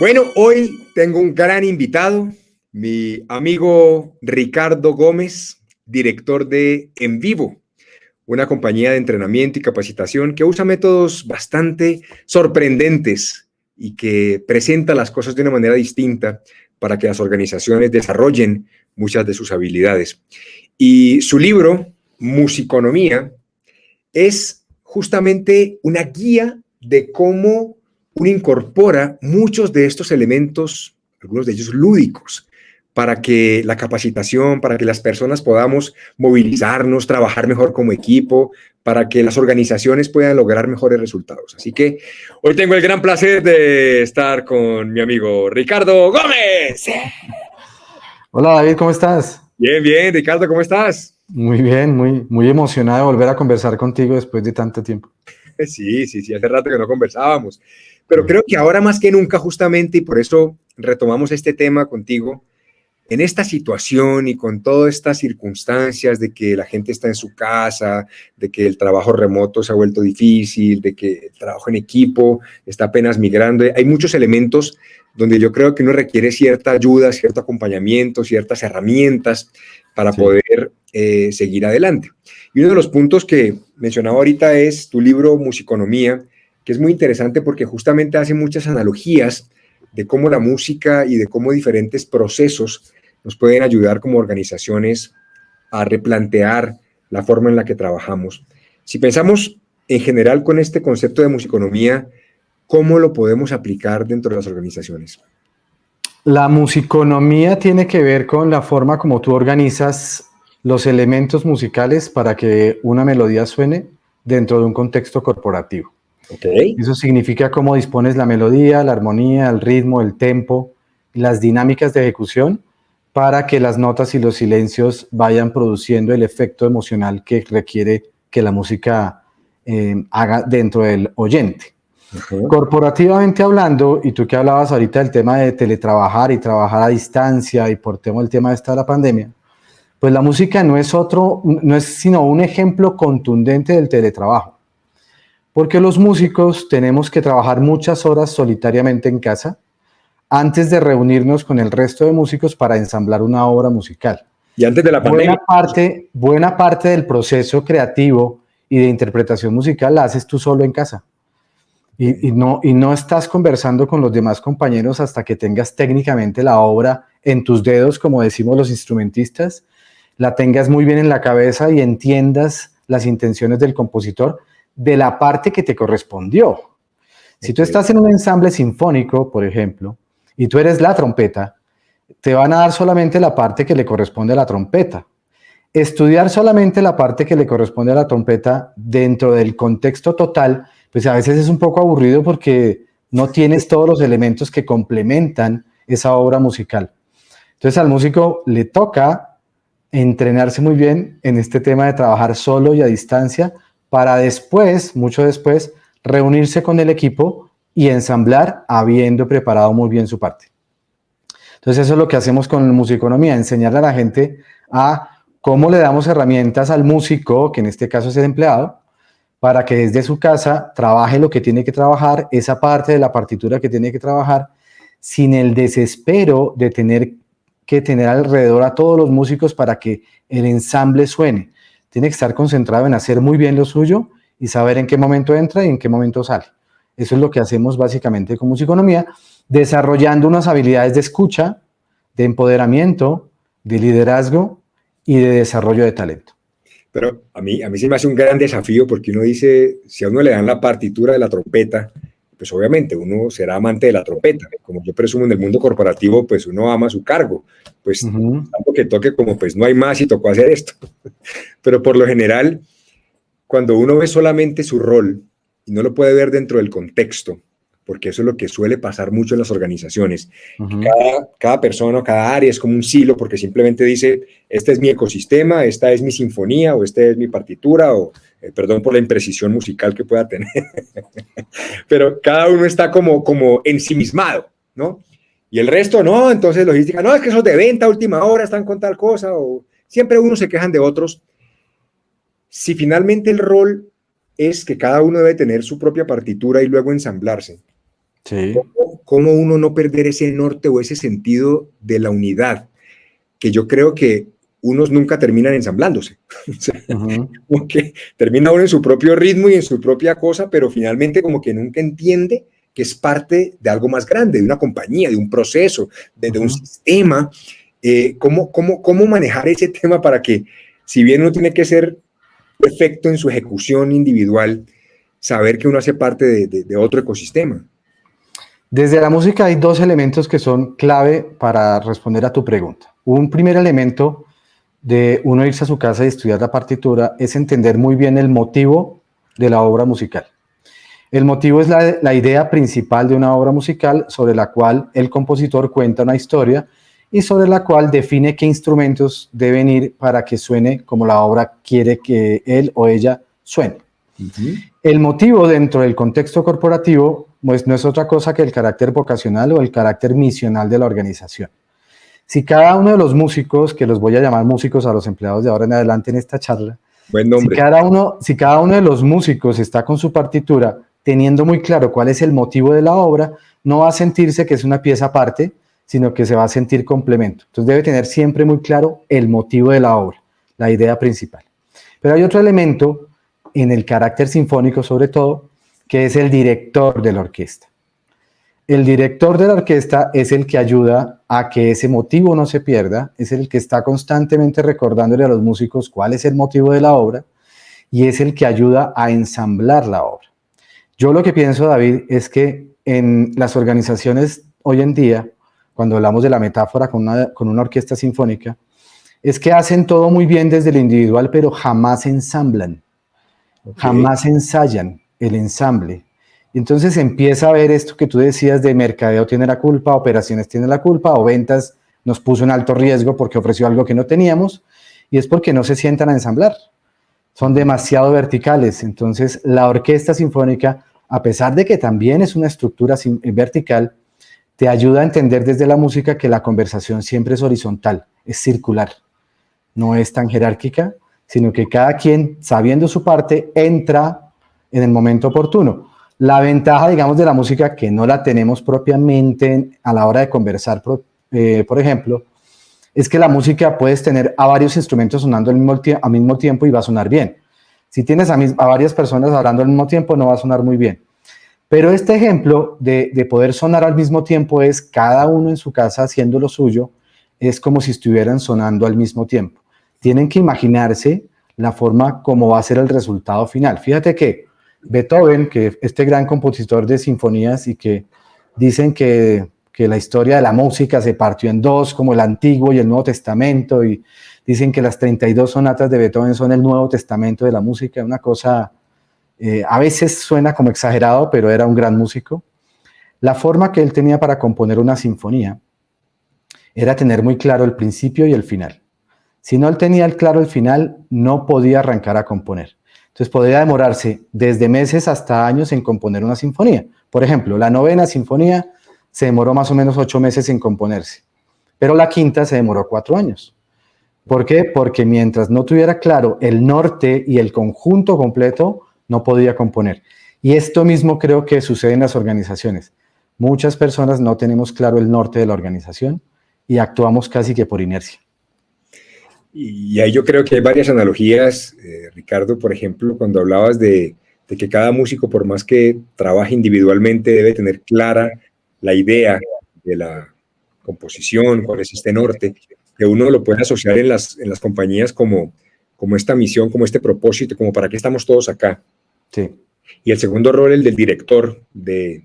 Bueno, hoy tengo un gran invitado, mi amigo Ricardo Gómez, director de En Vivo, una compañía de entrenamiento y capacitación que usa métodos bastante sorprendentes y que presenta las cosas de una manera distinta para que las organizaciones desarrollen muchas de sus habilidades. Y su libro, Musiconomía, es justamente una guía de cómo uno incorpora muchos de estos elementos, algunos de ellos lúdicos, para que la capacitación, para que las personas podamos movilizarnos, trabajar mejor como equipo, para que las organizaciones puedan lograr mejores resultados. Así que hoy tengo el gran placer de estar con mi amigo Ricardo Gómez. Hola David, ¿cómo estás? Bien, bien, Ricardo, ¿cómo estás? Muy bien, muy emocionado de volver a conversar contigo después de tanto tiempo. Sí, hace rato que no conversábamos, pero creo que ahora más que nunca justamente, y por eso retomamos este tema contigo, en esta situación y con todas estas circunstancias de que la gente está en su casa, de que el trabajo remoto se ha vuelto difícil, de que el trabajo en equipo está apenas migrando, hay muchos elementos donde yo creo que uno requiere cierta ayuda, cierto acompañamiento, ciertas herramientas para Sí. poder seguir adelante. Y uno de los puntos que mencionaba ahorita es tu libro Musiconomía, que es muy interesante porque justamente hace muchas analogías de cómo la música y de cómo diferentes procesos nos pueden ayudar como organizaciones a replantear la forma en la que trabajamos. Si pensamos en general con este concepto de musiconomía, ¿cómo lo podemos aplicar dentro de las organizaciones? La musiconomía tiene que ver con la forma como tú organizas los elementos musicales para que una melodía suene dentro de un contexto corporativo. Ok, Eso significa cómo dispones la melodía, la armonía, el ritmo, el tempo, las dinámicas de ejecución para que las notas y los silencios vayan produciendo el efecto emocional que requiere que la música haga dentro del oyente. ajá, Corporativamente hablando, y tú que hablabas ahorita del tema de teletrabajar y trabajar a distancia y por tema el tema de esta de la pandemia, pues la música no es sino un ejemplo contundente del teletrabajo. Porque los músicos tenemos que trabajar muchas horas solitariamente en casa antes de reunirnos con el resto de músicos para ensamblar una obra musical. y antes de la pandemia. Buena parte del proceso creativo y de interpretación musical la haces tú solo en casa. Okay. Y no estás conversando con los demás compañeros hasta que tengas técnicamente la obra en tus dedos, como decimos los instrumentistas, la tengas muy bien en la cabeza y entiendas las intenciones del compositor de la parte que te correspondió. Si tú Okay. estás en un ensamble sinfónico, por ejemplo, y tú eres la trompeta, te van a dar solamente la parte que le corresponde a la trompeta. Estudiar solamente la parte que le corresponde a la trompeta dentro del contexto total, pues a veces es un poco aburrido porque no tienes todos los elementos que complementan esa obra musical. Entonces al músico le toca entrenarse muy bien en este tema de trabajar solo y a distancia para después, mucho después, reunirse con el equipo y ensamblar habiendo preparado muy bien su parte. Entonces eso es lo que hacemos con musiconomía, enseñarle a la gente a cómo le damos herramientas al músico, que en este caso es el empleado, para que desde su casa trabaje lo que tiene que trabajar, esa parte de la partitura que tiene que trabajar, sin el desespero de tener que tener alrededor a todos los músicos para que el ensamble suene. Tiene que estar concentrado en hacer muy bien lo suyo y saber en qué momento entra y en qué momento sale. Eso es lo que hacemos básicamente con musiconomía, desarrollando unas habilidades de escucha, de empoderamiento, de liderazgo y de desarrollo de talento. Pero a mí se me hace un gran desafío porque uno dice, si a uno le dan la partitura de la trompeta, pues obviamente uno será amante de la trompeta. Como yo presumo en el mundo corporativo, pues uno ama su cargo. Pues algo que toque como pues no hay más y tocó hacer esto. Pero por lo general, cuando uno ve solamente su rol y no lo puede ver dentro del contexto, porque eso es lo que suele pasar mucho en las organizaciones, que cada persona o cada área es como un silo porque simplemente dice, este es mi ecosistema, esta es mi sinfonía o esta es mi partitura o perdón por la imprecisión musical que pueda tener, pero cada uno está como ensimismado, ¿no? Y el resto no, entonces logística, no, es que esos de venta a última hora están con tal cosa o siempre uno se quejan de otros. Si finalmente el rol es que cada uno debe tener su propia partitura y luego ensamblarse, Sí. ¿cómo, cómo uno no perder ese norte o ese sentido de la unidad, que yo creo que unos nunca terminan ensamblándose. O sea, como que termina uno en su propio ritmo y en su propia cosa, pero finalmente como que nunca entiende que es parte de algo más grande, de una compañía, de un proceso, de un sistema. ¿Cómo manejar ese tema para que, si bien uno tiene que ser perfecto en su ejecución individual, saber que uno hace parte de otro ecosistema? Desde la música hay dos elementos que son clave para responder a tu pregunta. Un primer elemento de uno irse a su casa y estudiar la partitura es entender muy bien el motivo de la obra musical. El motivo es la idea principal de una obra musical sobre la cual el compositor cuenta una historia y sobre la cual define qué instrumentos deben ir para que suene como la obra quiere que él o ella suene. El motivo dentro del contexto corporativo pues, no es otra cosa que el carácter vocacional o el carácter misional de la organización. Si cada uno de los músicos, que los voy a llamar músicos a los empleados de ahora en adelante en esta charla, buen nombre. Si cada uno de los músicos está con su partitura teniendo muy claro cuál es el motivo de la obra, no va a sentirse que es una pieza aparte, sino que se va a sentir complemento. Entonces debe tener siempre muy claro el motivo de la obra, la idea principal. Pero hay otro elemento en el carácter sinfónico sobre todo, que es el director de la orquesta. El director de la orquesta es el que ayuda a que ese motivo no se pierda, es el que está constantemente recordándole a los músicos cuál es el motivo de la obra y es el que ayuda a ensamblar la obra. Yo lo que pienso, David, es que en las organizaciones hoy en día, cuando hablamos de la metáfora con una orquesta sinfónica, es que hacen todo muy bien desde lo individual, pero jamás ensamblan, jamás ensayan el ensamble. Entonces empieza a ver esto que tú decías de mercadeo tiene la culpa, operaciones tiene la culpa, o ventas nos puso en alto riesgo porque ofreció algo que no teníamos, y es porque no se sientan a ensamblar. Son demasiado verticales. Entonces la orquesta sinfónica, a pesar de que también es una estructura vertical, te ayuda a entender desde la música que la conversación siempre es horizontal, es circular, no es tan jerárquica, sino que cada quien, sabiendo su parte, entra en el momento oportuno. La ventaja, digamos, de la música, que no la tenemos propiamente a la hora de conversar, por ejemplo, es que la música puedes tener a varios instrumentos sonando al mismo tiempo y va a sonar bien. Si tienes a varias personas hablando al mismo tiempo, no va a sonar muy bien. Pero este ejemplo de poder sonar al mismo tiempo es cada uno en su casa haciendo lo suyo, es como si estuvieran sonando al mismo tiempo. Tienen que imaginarse la forma como va a ser el resultado final. Fíjate que Beethoven, que este gran compositor de sinfonías y que dicen que la historia de la música se partió en dos, como el Antiguo y el Nuevo Testamento, y dicen que las 32 sonatas de Beethoven son el Nuevo Testamento de la música, una cosa, a veces suena como exagerado, pero era un gran músico. La forma que él tenía para componer una sinfonía era tener muy claro el principio y el final. Si no él tenía claro el final, no podía arrancar a componer. Entonces podría demorarse desde meses hasta años en componer una sinfonía. Por ejemplo, la 9ª sinfonía se demoró más o menos 8 meses en componerse, pero la 5ª se demoró 4 años. ¿Por qué? Porque mientras no tuviera claro el norte y el conjunto completo, no podía componer. Y esto mismo creo que sucede en las organizaciones. Muchas personas no tenemos claro el norte de la organización y actuamos casi que por inercia. Y ahí yo creo que hay varias analogías, Ricardo, por ejemplo, cuando hablabas de que cada músico, por más que trabaje individualmente, debe tener clara la idea de la composición, cuál es este norte, que uno lo puede asociar en las compañías como esta misión, como este propósito, como para qué estamos todos acá. Sí. Y el segundo rol, el del director, de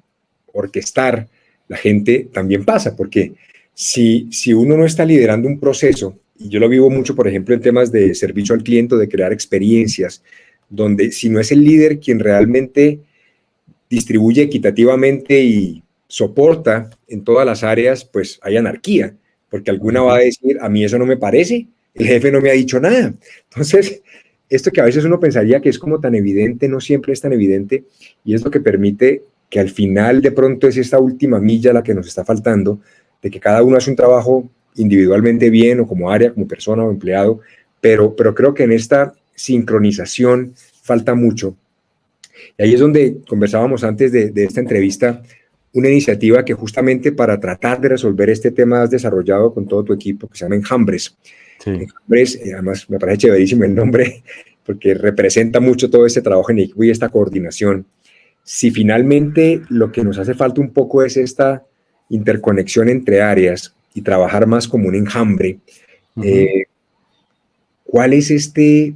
orquestar la gente, también pasa, porque si uno no está liderando un proceso, y yo lo vivo mucho, por ejemplo, en temas de servicio al cliente, de crear experiencias, donde si no es el líder quien realmente distribuye equitativamente y soporta en todas las áreas, pues hay anarquía, porque alguna va a decir, a mí eso no me parece, el jefe no me ha dicho nada. Entonces, esto que a veces uno pensaría que es como tan evidente, no siempre es tan evidente, y es lo que permite que al final de pronto es esta última milla la que nos está faltando, de que cada uno hace un trabajo individualmente bien, o como área, como persona o empleado, pero creo que en esta sincronización falta mucho. Y ahí es donde conversábamos antes de esta entrevista, una iniciativa que justamente para tratar de resolver este tema has desarrollado con todo tu equipo, que se llama Enjambres. Sí. Enjambres, además me parece chéverísimo el nombre, porque representa mucho todo este trabajo en equipo y esta coordinación. Si finalmente lo que nos hace falta un poco es esta interconexión entre áreas y trabajar más como un enjambre, ¿cuál es este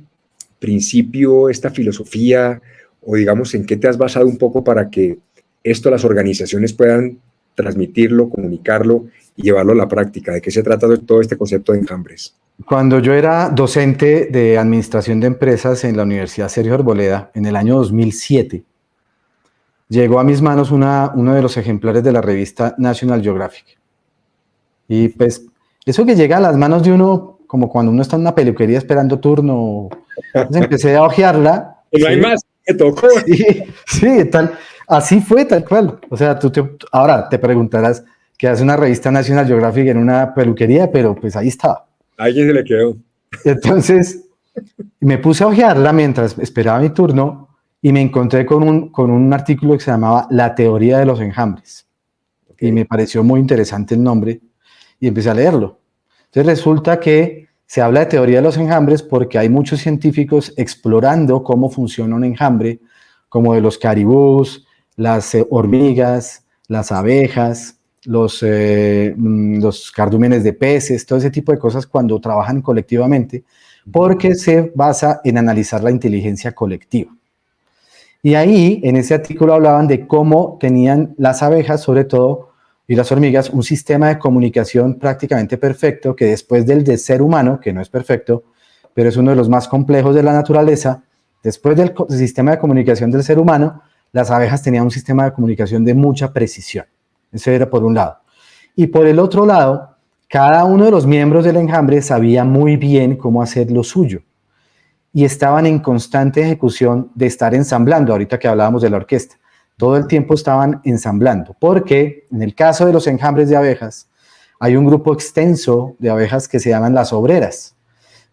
principio, esta filosofía, o digamos en qué te has basado un poco para que esto las organizaciones puedan transmitirlo, comunicarlo y llevarlo a la práctica? ¿De qué se trata todo este concepto de enjambres? Cuando yo era docente de administración de empresas en la Universidad Sergio Arboleda, en el año 2007, llegó a mis manos uno de los ejemplares de la revista National Geographic. Y pues eso que llega a las manos de uno, como cuando uno está en una peluquería esperando turno, entonces empecé a hojearla. No hay más, me tocó. Sí, tal, así fue, tal cual. O sea, ahora te preguntarás qué hace una revista National Geographic en una peluquería, pero pues ahí estaba. A alguien se le quedó. Entonces me puse a hojearla mientras esperaba mi turno y me encontré con un artículo que se llamaba La teoría de los enjambres. Y me pareció muy interesante el nombre y empecé a leerlo. Entonces resulta que se habla de teoría de los enjambres porque hay muchos científicos explorando cómo funciona un enjambre, como de los caribús, las hormigas, las abejas, los cardúmenes de peces, todo ese tipo de cosas cuando trabajan colectivamente, porque se basa en analizar la inteligencia colectiva. Y ahí, en ese artículo hablaban de cómo tenían las abejas, sobre todo, y las hormigas, un sistema de comunicación prácticamente perfecto, que después del ser humano, que no es perfecto, pero es uno de los más complejos de la naturaleza, después del sistema de comunicación del ser humano, las abejas tenían un sistema de comunicación de mucha precisión. Eso era por un lado. Y por el otro lado, cada uno de los miembros del enjambre sabía muy bien cómo hacer lo suyo. Y estaban en constante ejecución de estar ensamblando, ahorita que hablábamos de la orquesta. Todo el tiempo estaban ensamblando, porque en el caso de los enjambres de abejas, hay un grupo extenso de abejas que se llaman las obreras.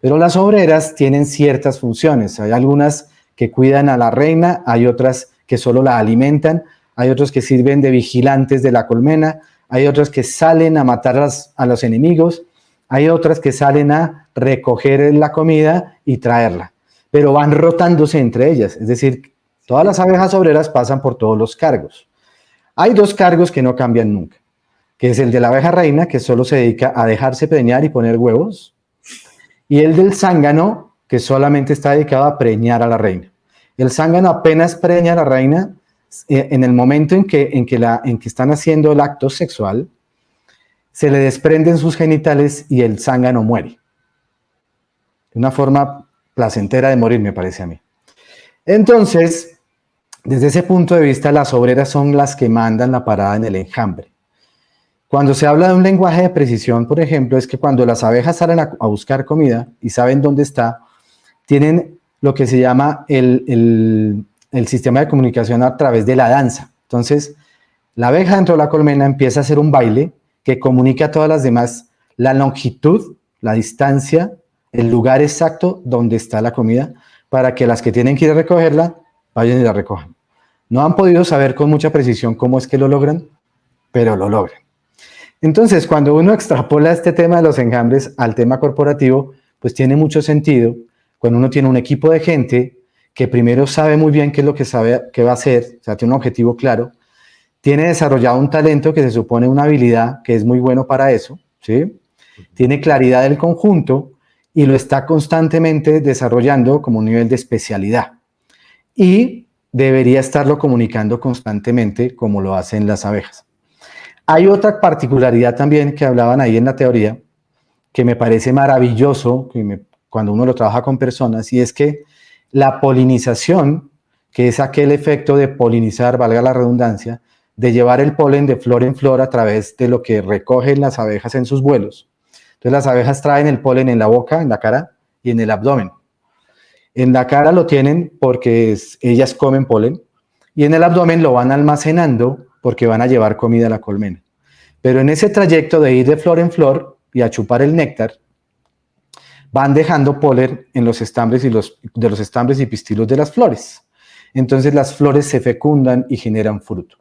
Pero las obreras tienen ciertas funciones. Hay algunas que cuidan a la reina, hay otras que solo la alimentan, hay otros que sirven de vigilantes de la colmena, hay otras que salen a matar a los enemigos, hay otras que salen a recoger la comida y traerla, pero van rotándose entre ellas, es decir, todas las abejas obreras pasan por todos los cargos. Hay dos cargos que no cambian nunca, que es el de la abeja reina, que solo se dedica a dejarse preñar y poner huevos, y el del zángano, que solamente está dedicado a preñar a la reina. El zángano apenas preña a la reina, en el momento en que están haciendo el acto sexual, se le desprenden sus genitales y el zángano muere. Una forma placentera de morir, me parece a mí. Entonces, desde ese punto de vista, las obreras son las que mandan la parada en el enjambre. Cuando se habla de un lenguaje de precisión, por ejemplo, es que cuando las abejas salen a buscar comida y saben dónde está, tienen lo que se llama el sistema de comunicación a través de la danza. Entonces, la abeja dentro de la colmena empieza a hacer un baile que comunica a todas las demás la longitud, la distancia, el lugar exacto donde está la comida, para que las que tienen que ir a recogerla vayan y la recojan. No han podido saber con mucha precisión cómo es que lo logran, pero lo logran. Entonces, cuando uno extrapola este tema de los enjambres al tema corporativo, pues tiene mucho sentido cuando uno tiene un equipo de gente que primero sabe muy bien qué es lo que sabe que va a hacer, o sea, tiene un objetivo claro, tiene desarrollado un talento que se supone una habilidad que es muy bueno para eso, ¿sí? Tiene claridad del conjunto y lo está constantemente desarrollando como un nivel de especialidad. Y debería estarlo comunicando constantemente como lo hacen las abejas. Hay otra particularidad también que hablaban ahí en la teoría, que me parece maravilloso cuando uno lo trabaja con personas, y es que la polinización, que es aquel efecto de polinizar, valga la redundancia, de llevar el polen de flor en flor a través de lo que recogen las abejas en sus vuelos. Entonces las abejas traen el polen en la boca, en la cara y en el abdomen. En la cara lo tienen porque ellas comen polen y en el abdomen lo van almacenando porque van a llevar comida a la colmena. Pero en ese trayecto de ir de flor en flor y a chupar el néctar, van dejando polen en los estambres de los estambres y pistilos de las flores. Entonces las flores se fecundan y generan fruto.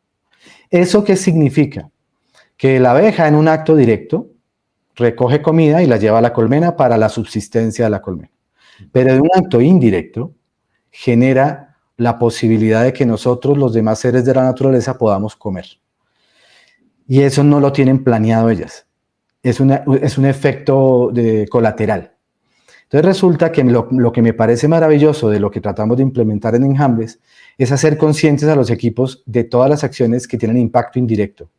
¿Eso qué significa? Que la abeja en un acto directo recoge comida y la lleva a la colmena para la subsistencia de la colmena. Pero en un acto indirecto genera la posibilidad de que nosotros, los demás seres de la naturaleza, podamos comer. Y eso no lo tienen planeado ellas. Es un efecto colateral. Entonces resulta que lo que me parece maravilloso de lo que tratamos de implementar en Enjambres es hacer conscientes a los equipos de todas las acciones que tienen impacto indirecto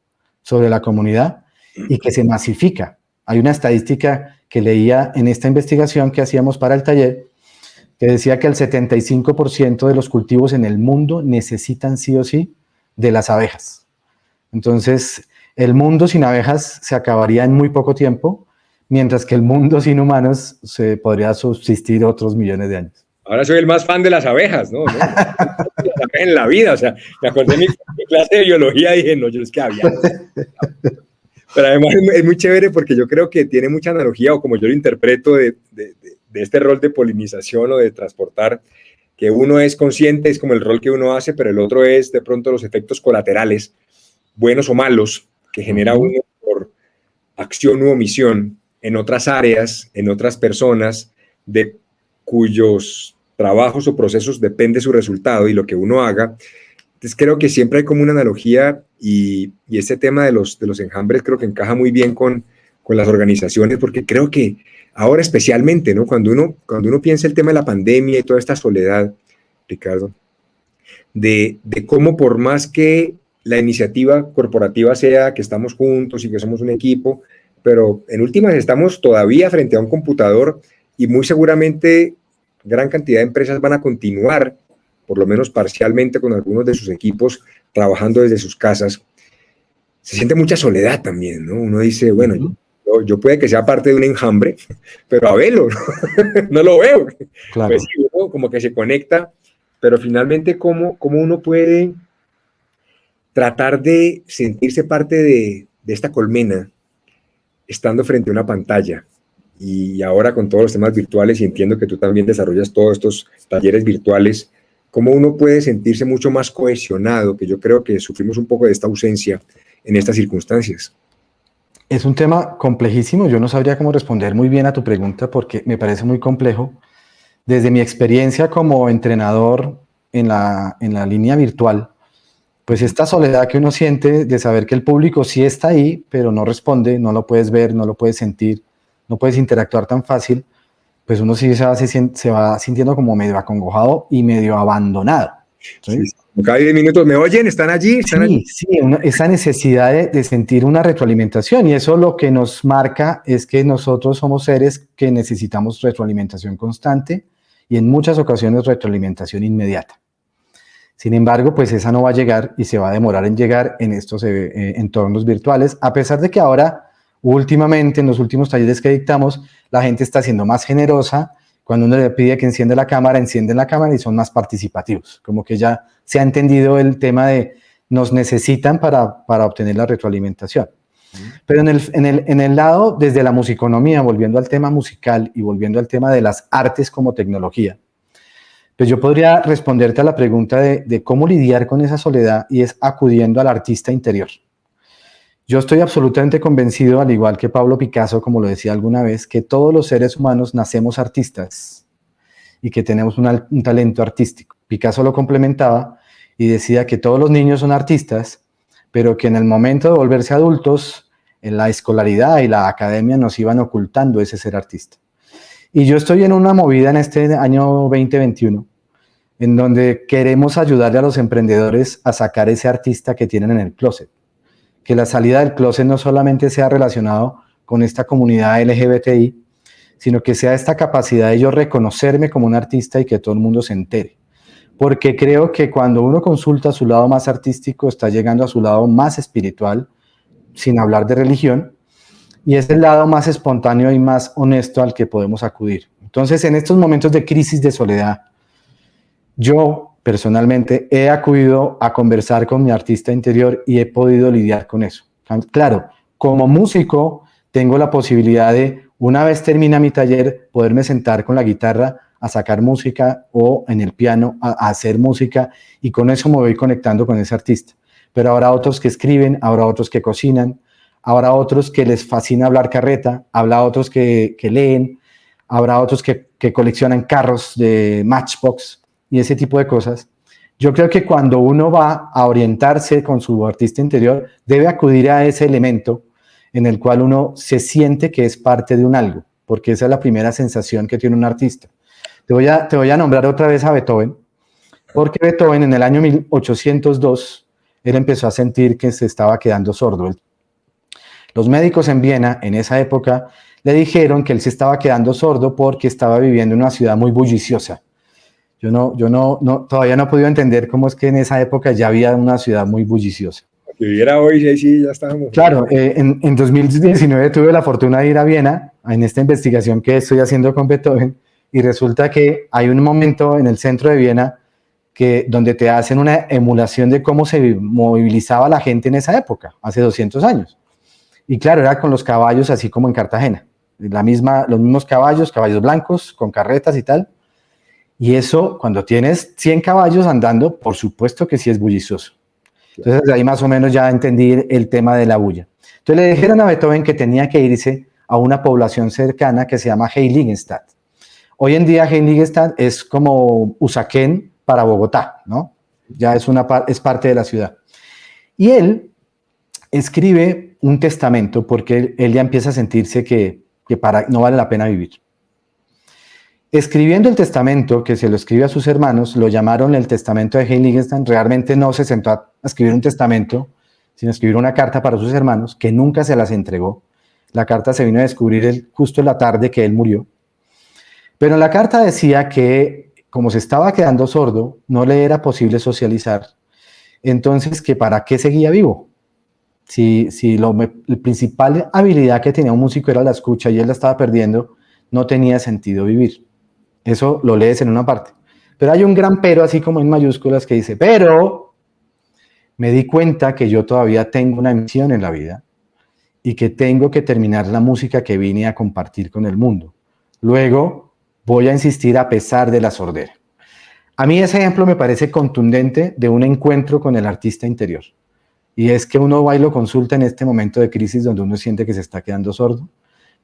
sobre la comunidad y que se masifica. Hay una estadística que leía en esta investigación que hacíamos para el taller que decía que el 75% de los cultivos en el mundo necesitan sí o sí de las abejas. Entonces, el mundo sin abejas se acabaría en muy poco tiempo, mientras que el mundo sin humanos se podría subsistir otros millones de años. Ahora soy el más fan de las abejas, ¿no? En la vida, o sea, me acordé de mi clase de biología y dije, no, yo es que había. Pero además es muy chévere porque yo creo que tiene mucha analogía, o como yo lo interpreto, de este rol de polinización o de transportar, que uno es consciente, es como el rol que uno hace, pero el otro es de pronto los efectos colaterales, buenos o malos, que genera uno por acción u omisión en otras áreas, en otras personas, de cuyos trabajos o procesos depende su resultado y lo que uno haga. Entonces creo que siempre hay como una analogía y este tema de los enjambres creo que encaja muy bien con las organizaciones, porque creo que ahora especialmente, ¿no? Cuando uno piensa el tema de la pandemia y toda esta soledad, Ricardo, de cómo por más que la iniciativa corporativa sea que estamos juntos y que somos un equipo, pero en últimas estamos todavía frente a un computador y muy seguramente gran cantidad de empresas van a continuar, por lo menos parcialmente, con algunos de sus equipos trabajando desde sus casas. Se siente mucha soledad también, ¿no? Uno dice, bueno, yo puede que sea parte de un enjambre, pero a verlo, no lo veo. Claro. Pues sí, uno como que se conecta, pero finalmente, ¿cómo uno puede tratar de sentirse parte de esta colmena estando frente a una pantalla? Y ahora con todos los temas virtuales, y entiendo que tú también desarrollas todos estos talleres virtuales, ¿cómo uno puede sentirse mucho más cohesionado? Que yo creo que sufrimos un poco de esta ausencia en estas circunstancias. Es un tema complejísimo. Yo no sabría cómo responder muy bien a tu pregunta porque me parece muy complejo. Desde mi experiencia como entrenador en la línea virtual, pues esta soledad que uno siente de saber que el público sí está ahí, pero no responde, no lo puedes ver, no lo puedes sentir, no puedes interactuar tan fácil, pues uno sí se va sintiendo como medio acongojado y medio abandonado. ¿Sí? Sí, cada 10 minutos, ¿me oyen? ¿Están allí? ¿Están allí? Sí, esa necesidad de sentir una retroalimentación, y eso lo que nos marca es que nosotros somos seres que necesitamos retroalimentación constante y en muchas ocasiones retroalimentación inmediata. Sin embargo, pues esa no va a llegar y se va a demorar en llegar en estos entornos virtuales, a pesar de que ahora, últimamente, en los últimos talleres que dictamos, la gente está siendo más generosa. Cuando uno le pide que enciende la cámara, encienden la cámara y son más participativos. Como que ya se ha entendido el tema de nos necesitan para obtener la retroalimentación. Pero en el lado, desde la musiconomía, volviendo al tema musical y volviendo al tema de las artes como tecnología, pues yo podría responderte a la pregunta de cómo lidiar con esa soledad, y es acudiendo al artista interior. Yo estoy absolutamente convencido, al igual que Pablo Picasso, como lo decía alguna vez, que todos los seres humanos nacemos artistas y que tenemos un talento artístico. Picasso lo complementaba y decía que todos los niños son artistas, pero que en el momento de volverse adultos, en la escolaridad y la academia nos iban ocultando ese ser artista. Y yo estoy en una movida en este año 2021, en donde queremos ayudarle a los emprendedores a sacar ese artista que tienen en el closet. Que la salida del closet no solamente sea relacionado con esta comunidad LGBTI, sino que sea esta capacidad de yo reconocerme como un artista y que todo el mundo se entere. Porque creo que cuando uno consulta su lado más artístico, está llegando a su lado más espiritual, sin hablar de religión, y es el lado más espontáneo y más honesto al que podemos acudir. Entonces, en estos momentos de crisis de soledad, yo personalmente he acudido a conversar con mi artista interior y he podido lidiar con eso. Claro, como músico tengo la posibilidad de, una vez termina mi taller, poderme sentar con la guitarra a sacar música o en el piano a hacer música, y con eso me voy conectando con ese artista. pero habrá otros que escriben, habrá otros que cocinan, habrá otros que les fascina hablar carreta, habrá otros que leen, habrá otros que coleccionan carros de Matchbox y ese tipo de cosas. Yo creo que cuando uno va a orientarse con su artista interior, debe acudir a ese elemento en el cual uno se siente que es parte de un algo, porque esa es la primera sensación que tiene un artista. Te voy a nombrar otra vez a Beethoven, porque Beethoven en el año 1802, él empezó a sentir que se estaba quedando sordo. Los médicos en Viena, en esa época, le dijeron que él se estaba quedando sordo porque estaba viviendo en una ciudad muy bulliciosa. Yo todavía no he podido entender cómo es que en esa época ya había una ciudad muy bulliciosa. Si viviera hoy, ahí sí, ya estábamos. Claro, en 2019 tuve la fortuna de ir a Viena en esta investigación que estoy haciendo con Beethoven y resulta que hay un momento en el centro de Viena donde te hacen una emulación de cómo se movilizaba la gente en esa época, hace 200 años. Y claro, era con los caballos así como en Cartagena, los mismos caballos blancos, con carretas y tal. Y eso, cuando tienes 100 caballos andando, por supuesto que sí es bullicioso. Entonces, ahí más o menos ya entendí el tema de la bulla. Entonces, le dijeron a Beethoven que tenía que irse a una población cercana que se llama Heiligenstadt. Hoy en día, Heiligenstadt es como Usaquén para Bogotá, ¿no? Ya es parte de la ciudad. Y él escribe un testamento porque él ya empieza a sentirse que no vale la pena vivir. Escribiendo el testamento, que se lo escribe a sus hermanos, lo llamaron el testamento de Heiligenstadt. Realmente no se sentó a escribir un testamento, sino a escribir una carta para sus hermanos, que nunca se las entregó. La carta se vino a descubrir justo en la tarde que él murió. Pero en la carta decía que, como se estaba quedando sordo, no le era posible socializar. Entonces, que para qué seguía vivo. Si la principal habilidad que tenía un músico era la escucha y él la estaba perdiendo, no tenía sentido vivir. Eso lo lees en una parte. Pero hay un gran pero, así como en mayúsculas, que dice, pero me di cuenta que yo todavía tengo una misión en la vida y que tengo que terminar la música que vine a compartir con el mundo. Luego voy a insistir a pesar de la sordera. A mí ese ejemplo me parece contundente de un encuentro con el artista interior. Y es que uno va y lo consulta en este momento de crisis donde uno siente que se está quedando sordo,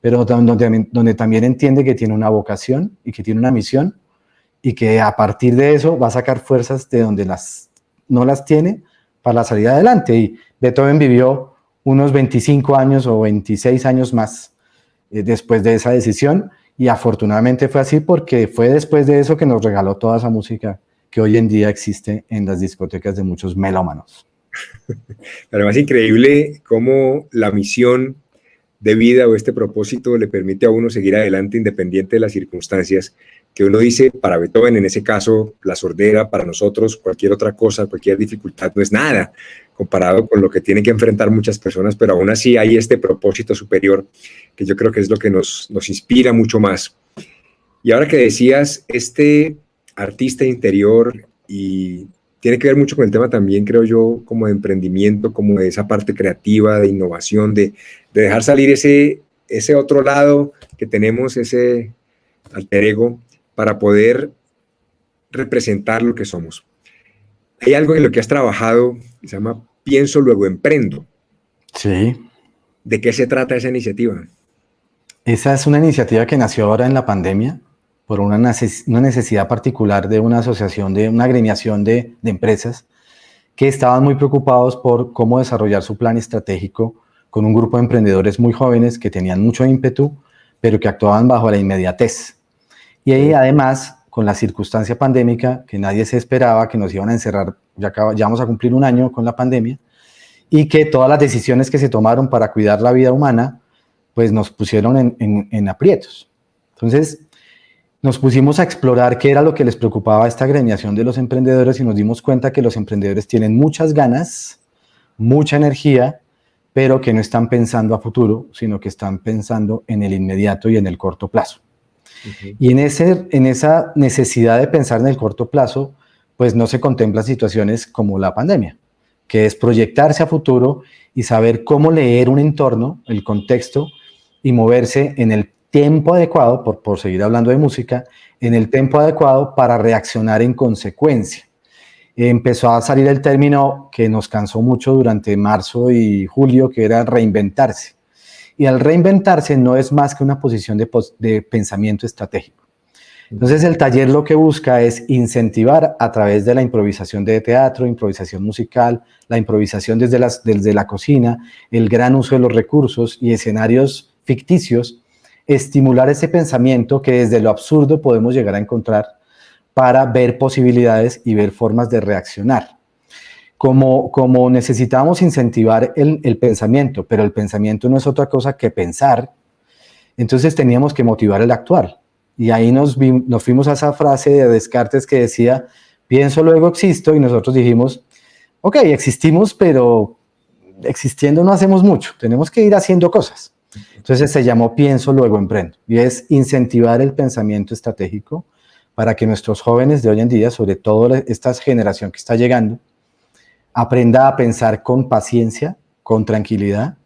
pero donde también entiende que tiene una vocación y que tiene una misión y que a partir de eso va a sacar fuerzas de donde no las tiene para salir adelante. Y Beethoven vivió unos 25 años o 26 años más después de esa decisión y afortunadamente fue así porque fue después de eso que nos regaló toda esa música que hoy en día existe en las discotecas de muchos melómanos. Además, increíble cómo la misión de vida o este propósito le permite a uno seguir adelante independiente de las circunstancias, que uno dice, para Beethoven en ese caso, la sordera, para nosotros cualquier otra cosa, cualquier dificultad no es nada comparado con lo que tienen que enfrentar muchas personas, pero aún así hay este propósito superior que yo creo que es lo que nos inspira mucho más. Y ahora que decías, este artista interior y tiene que ver mucho con el tema también, creo yo, como de emprendimiento, como de esa parte creativa, de innovación, de dejar salir ese otro lado que tenemos, ese alter ego, para poder representar lo que somos. Hay algo en lo que has trabajado que se llama Pienso, luego emprendo. Sí. ¿De qué se trata esa iniciativa? Esa es una iniciativa que nació ahora en la pandemia por una necesidad particular de una asociación, de una agremiación de empresas que estaban muy preocupados por cómo desarrollar su plan estratégico con un grupo de emprendedores muy jóvenes que tenían mucho ímpetu, pero que actuaban bajo la inmediatez. Y ahí además, con la circunstancia pandémica, que nadie se esperaba que nos iban a encerrar, ya vamos a cumplir un año con la pandemia, y que todas las decisiones que se tomaron para cuidar la vida humana, pues nos pusieron en aprietos. Entonces, nos pusimos a explorar qué era lo que les preocupaba a esta agremiación de los emprendedores y nos dimos cuenta que los emprendedores tienen muchas ganas, mucha energía, pero que no están pensando a futuro, sino que están pensando en el inmediato y en el corto plazo. Uh-huh. Y en esa necesidad de pensar en el corto plazo, pues no se contemplan situaciones como la pandemia, que es proyectarse a futuro y saber cómo leer un entorno, el contexto, y moverse en el tiempo adecuado, por seguir hablando de música, en el tiempo adecuado para reaccionar en consecuencia. empezó a salir el término que nos cansó mucho durante marzo y julio, que era reinventarse. Y al reinventarse no es más que una posición de pensamiento estratégico. Entonces el taller lo que busca es incentivar a través de la improvisación de teatro, improvisación musical, la improvisación desde la cocina, el gran uso de los recursos y escenarios ficticios, estimular ese pensamiento que desde lo absurdo podemos llegar a encontrar para ver posibilidades y ver formas de reaccionar. Como necesitamos incentivar el pensamiento, pero el pensamiento no es otra cosa que pensar, entonces teníamos que motivar el actuar. Y ahí nos fuimos a esa frase de Descartes que decía, pienso, luego existo, y nosotros dijimos, ok, existimos, pero existiendo no hacemos mucho, tenemos que ir haciendo cosas. Entonces se llamó Pienso, luego emprendo, y es incentivar el pensamiento estratégico para que nuestros jóvenes de hoy en día, sobre todo esta generación que está llegando, aprenda a pensar con paciencia, con tranquilidad,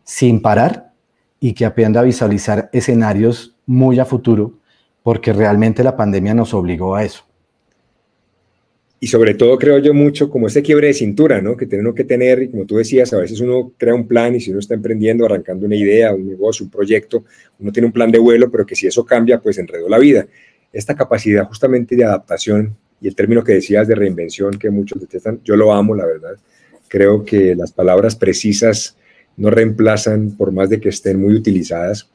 sin parar, y que aprenda a visualizar escenarios muy a futuro, porque realmente la pandemia nos obligó a eso. Y sobre todo creo yo mucho como ese quiebre de cintura, ¿no? Que tenemos que tener, y como tú decías, a veces uno crea un plan y si uno está emprendiendo, arrancando una idea, un negocio, un proyecto, uno tiene un plan de vuelo, pero que si eso cambia, pues enredó la vida. Esta capacidad justamente de adaptación y el término que decías de reinvención, que muchos detestan, yo lo amo, la verdad. Creo que las palabras precisas no reemplazan por más de que estén muy utilizadas.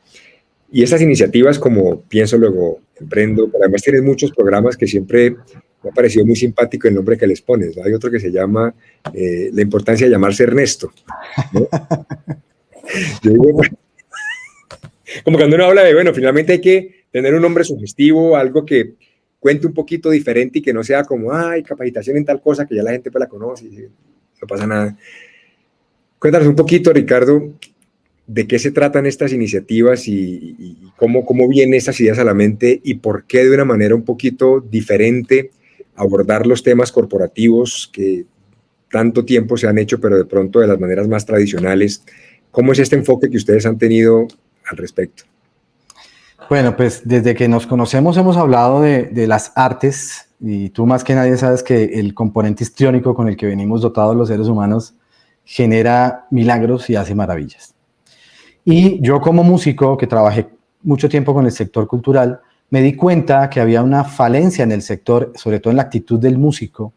Y esas iniciativas como Pienso, luego emprendo, pero además tienes muchos programas que siempre me ha parecido muy simpático el nombre que les pones, ¿no? Hay otro que se llama La importancia de llamarse Ernesto, ¿no? Yo digo, bueno, como cuando uno habla de, bueno, finalmente hay que tener un nombre sugestivo, algo que cuente un poquito diferente y que no sea como, ay, capacitación en tal cosa que ya la gente pues la conoce y no pasa nada. Cuéntanos un poquito, Ricardo, de qué se tratan estas iniciativas y cómo vienen estas ideas a la mente y por qué de una manera un poquito diferente abordar los temas corporativos que tanto tiempo se han hecho, pero de pronto de las maneras más tradicionales. ¿Cómo es este enfoque que ustedes han tenido al respecto? Bueno, pues desde que nos conocemos hemos hablado de las artes, y tú más que nadie sabes que el componente histriónico con el que venimos dotados los seres humanos genera milagros y hace maravillas. Y yo como músico que trabajé mucho tiempo con el sector cultural, me di cuenta que había una falencia en el sector, sobre todo en la actitud del músico,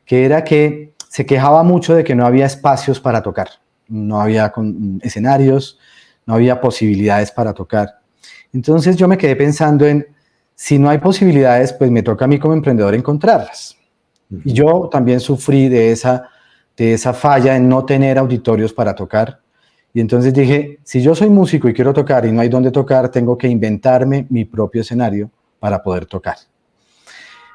que era que se quejaba mucho de que no había espacios para tocar, no había escenarios, no había posibilidades para tocar. Entonces yo me quedé pensando en, si no hay posibilidades, pues me toca a mí como emprendedor encontrarlas. Y yo también sufrí de esa falla en no tener auditorios para tocar. Y entonces dije, si yo soy músico y quiero tocar y no hay dónde tocar, tengo que inventarme mi propio escenario para poder tocar.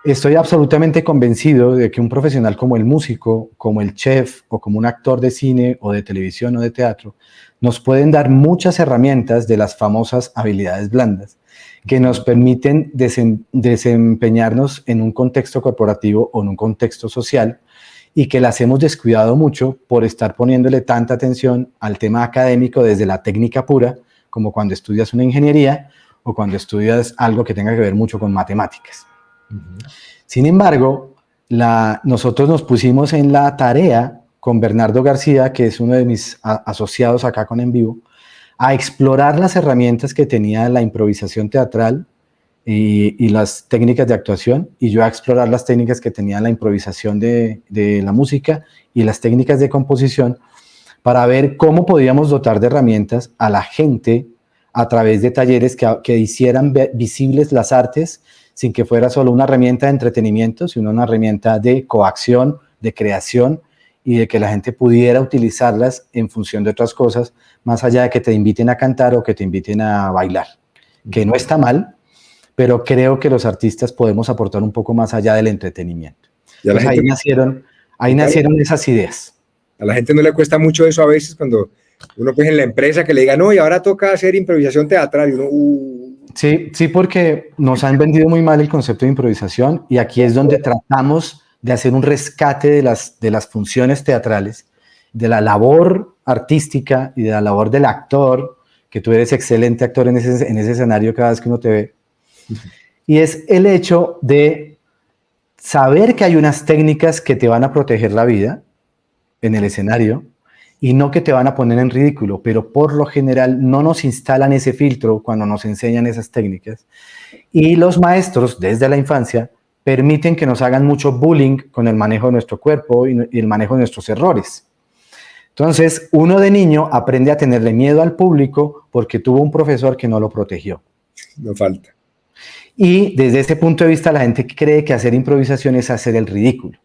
Estoy absolutamente convencido de que un profesional como el músico, como el chef o como un actor de cine o de televisión o de teatro, nos pueden dar muchas herramientas de las famosas habilidades blandas que nos permiten desempeñarnos en un contexto corporativo o en un contexto social, y que las hemos descuidado mucho por estar poniéndole tanta atención al tema académico desde la técnica pura, como cuando estudias una ingeniería o cuando estudias algo que tenga que ver mucho con matemáticas. Sin embargo, nosotros nos pusimos en la tarea con Bernardo García, que es uno de mis asociados acá con En Vivo, a explorar las herramientas que tenía la improvisación teatral y las técnicas de actuación, y yo a explorar las técnicas que tenía la improvisación de la música y las técnicas de composición, para ver cómo podíamos dotar de herramientas a la gente a través de talleres que hicieran visibles las artes sin que fuera solo una herramienta de entretenimiento, sino una herramienta de coacción, de creación, y de que la gente pudiera utilizarlas en función de otras cosas, más allá de que te inviten a cantar o que te inviten a bailar, que no está mal, pero creo que los artistas podemos aportar un poco más allá del entretenimiento. Entonces ahí nacieron esas ideas. A la gente no le cuesta mucho eso a veces cuando uno pues en la empresa que le diga, no, y ahora toca hacer improvisación teatral, y uno, Sí, porque nos han vendido muy mal el concepto de improvisación, y aquí es donde tratamos de hacer un rescate de las funciones teatrales, de la labor artística y de la labor del actor, que tú eres excelente actor en ese escenario cada vez que uno te ve. Y es el hecho de saber que hay unas técnicas que te van a proteger la vida en el escenario y no que te van a poner en ridículo, pero por lo general no nos instalan ese filtro cuando nos enseñan esas técnicas. Y los maestros, desde la infancia, permiten que nos hagan mucho bullying con el manejo de nuestro cuerpo y el manejo de nuestros errores. Entonces, uno de niño aprende a tenerle miedo al público porque tuvo un profesor que no lo protegió. No falta. Y desde ese punto de vista, la gente cree que hacer improvisación es hacer el ridículo.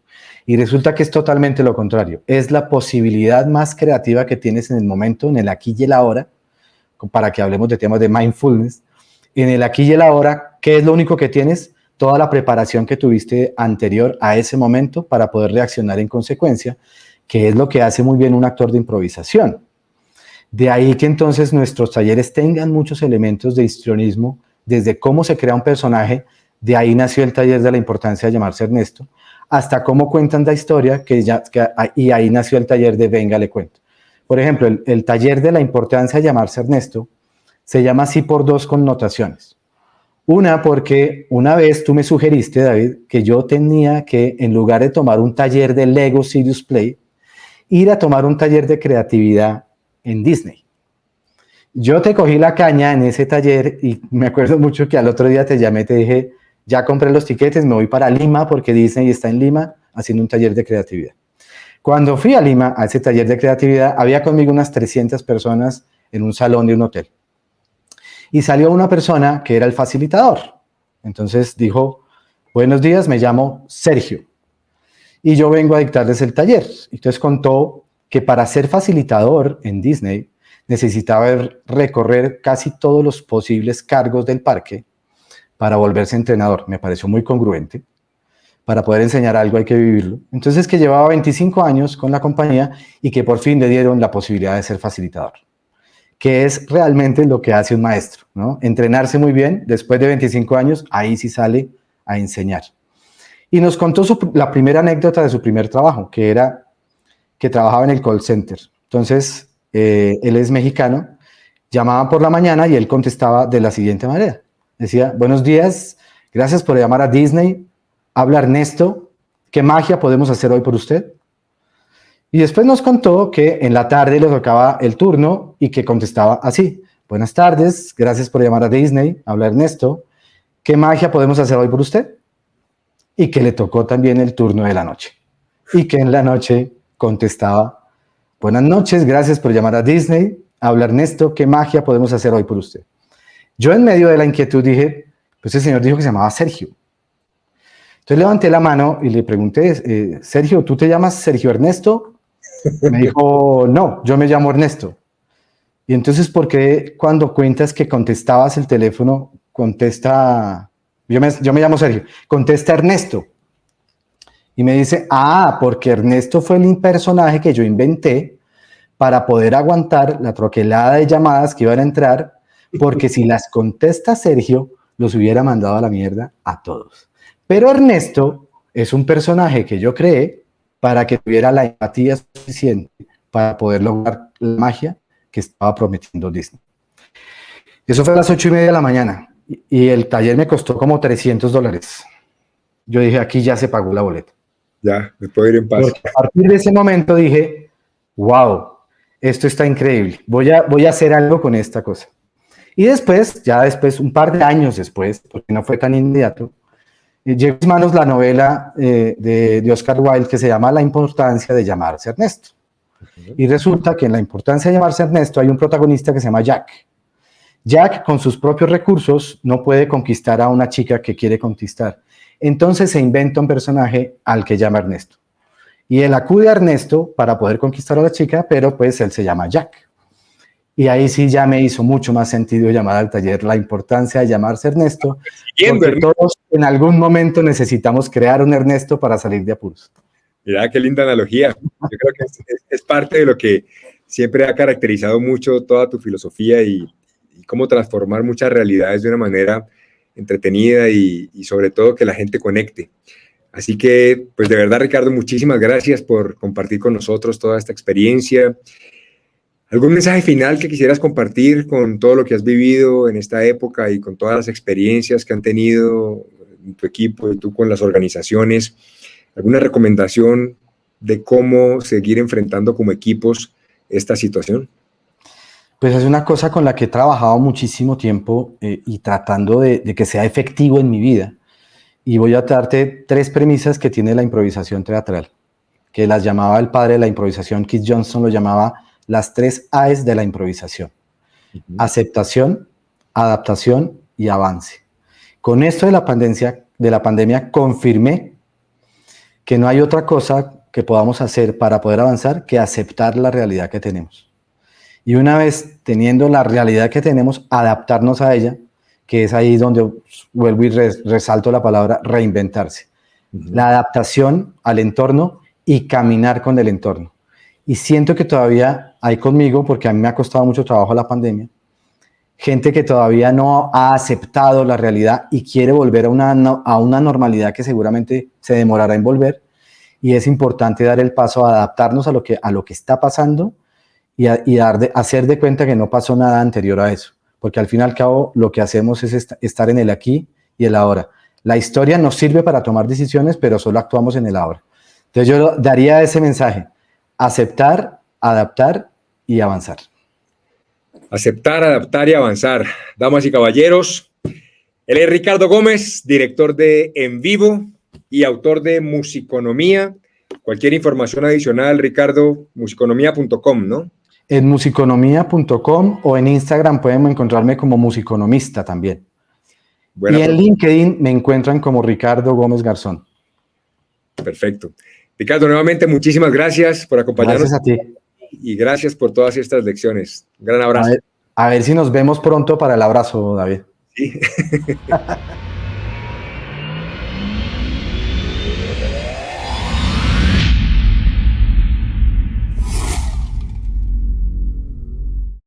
Y resulta que es totalmente lo contrario. Es la posibilidad más creativa que tienes en el momento, en el aquí y el ahora, para que hablemos de temas de mindfulness. En el aquí y el ahora, ¿qué es lo único que tienes? Toda la preparación que tuviste anterior a ese momento para poder reaccionar en consecuencia, que es lo que hace muy bien un actor de improvisación. De ahí que entonces nuestros talleres tengan muchos elementos de histrionismo, desde cómo se crea un personaje, de ahí nació el taller de la importancia de llamarse Ernesto, hasta cómo cuentan la historia, y ahí nació el taller de Venga, le cuento. Por ejemplo, el taller de la importancia de llamarse Ernesto se llama así por dos connotaciones. Una, porque una vez tú me sugeriste, David, que yo tenía que, en lugar de tomar un taller de Lego Serious Play, ir a tomar un taller de creatividad en Disney. Yo te cogí la caña en ese taller y me acuerdo mucho que al otro día te llamé y te dije, ya compré los tiquetes, me voy para Lima porque Disney está en Lima haciendo un taller de creatividad. Cuando fui a Lima a ese taller de creatividad, había conmigo unas 300 personas en un salón de un hotel. Y salió una persona que era el facilitador. Entonces dijo, buenos días, me llamo Sergio y yo vengo a dictarles el taller. Entonces contó que para ser facilitador en Disney necesitaba recorrer casi todos los posibles cargos del parque para volverse entrenador. Me pareció muy congruente. Para poder enseñar algo hay que vivirlo. Entonces que llevaba 25 años con la compañía y que por fin le dieron la posibilidad de ser facilitador, que es realmente lo que hace un maestro, ¿no? Entrenarse muy bien, después de 25 años, ahí sí sale a enseñar. Y nos contó la primera anécdota de su primer trabajo, que era que trabajaba en el call center. Entonces, él es mexicano, llamaba por la mañana y él contestaba de la siguiente manera. Decía, buenos días, gracias por llamar a Disney, habla Ernesto, ¿qué magia podemos hacer hoy por usted? Y después nos contó que en la tarde le tocaba el turno y que contestaba así, buenas tardes, gracias por llamar a Disney, habla Ernesto, ¿qué magia podemos hacer hoy por usted? Y que le tocó también el turno de la noche. Y que en la noche contestaba, buenas noches, gracias por llamar a Disney, habla Ernesto, ¿qué magia podemos hacer hoy por usted? Yo en medio de la inquietud dije, pues el señor dijo que se llamaba Sergio. Entonces levanté la mano y le pregunté, Sergio, ¿tú te llamas Sergio Ernesto? Me dijo, no, yo me llamo Ernesto. Y entonces, ¿por qué cuando cuentas que contestabas el teléfono, contesta, yo me llamo Sergio, contesta Ernesto? Y me dice, porque Ernesto fue el personaje que yo inventé para poder aguantar la troquelada de llamadas que iban a entrar, porque si las contesta Sergio, los hubiera mandado a la mierda a todos. Pero Ernesto es un personaje que yo creé para que tuviera la empatía suficiente para poder lograr la magia que estaba prometiendo Disney. Eso fue a las 8:30 de la mañana y el taller me costó como $300. Yo dije, aquí ya se pagó la boleta. Ya, me puedo ir en paz. Porque a partir de ese momento dije, wow, esto está increíble, voy a hacer algo con esta cosa. Y después, un par de años después, porque no fue tan inmediato, llegó a mis manos la novela de Oscar Wilde que se llama La importancia de llamarse Ernesto. Y resulta que en La importancia de llamarse Ernesto hay un protagonista que se llama Jack. Jack, con sus propios recursos, no puede conquistar a una chica que quiere conquistar. Entonces se inventa un personaje al que llama Ernesto. Y él acude a Ernesto para poder conquistar a la chica, pero pues él se llama Jack. Y ahí sí ya me hizo mucho más sentido llamar al taller La importancia de llamarse Ernesto, porque todos en algún momento necesitamos crear un Ernesto para salir de apuros. Mira, qué linda analogía. Yo creo que es parte de lo que siempre ha caracterizado mucho toda tu filosofía y cómo transformar muchas realidades de una manera entretenida y sobre todo que la gente conecte. Así que, pues de verdad, Ricardo, muchísimas gracias por compartir con nosotros toda esta experiencia. ¿Algún mensaje final que quisieras compartir con todo lo que has vivido en esta época y con todas las experiencias que han tenido en tu equipo y tú con las organizaciones, ¿alguna recomendación de cómo seguir enfrentando como equipos esta situación? Pues es una cosa con la que he trabajado muchísimo tiempo y tratando de que sea efectivo en mi vida. Y voy a darte 3 premisas que tiene la improvisación teatral, que las llamaba el padre de la improvisación, Keith Johnson, lo llamaba las 3 A's de la improvisación. Aceptación, adaptación y avance. Con esto de la pandemia confirmé que no hay otra cosa que podamos hacer para poder avanzar que aceptar la realidad que tenemos. Y una vez teniendo la realidad que tenemos, adaptarnos a ella, que es ahí donde vuelvo y resalto la palabra reinventarse. La adaptación al entorno y caminar con el entorno. Y siento que todavía hay conmigo, porque a mí me ha costado mucho trabajo la pandemia, gente que todavía no ha aceptado la realidad y quiere volver a una normalidad que seguramente se demorará en volver, y es importante dar el paso a adaptarnos a lo que está pasando y hacer de cuenta que no pasó nada anterior a eso, porque al fin y al cabo lo que hacemos es estar en el aquí y el ahora. La historia nos sirve para tomar decisiones, pero solo actuamos en el ahora. Entonces yo daría ese mensaje: aceptar, adaptar y avanzar. Aceptar, adaptar y avanzar. Damas y caballeros, él es Ricardo Gómez, director de En Vivo y autor de Musiconomía. Cualquier información adicional, Ricardo, musiconomía.com, ¿no? En musiconomía.com o en Instagram pueden encontrarme como musiconomista también. Buena, y en LinkedIn me encuentran como Ricardo Gómez Garzón. Perfecto. Ricardo, nuevamente muchísimas gracias por acompañarnos. Gracias a ti. Y gracias por todas estas lecciones. Un gran abrazo. A ver si nos vemos pronto para el abrazo, David. Sí.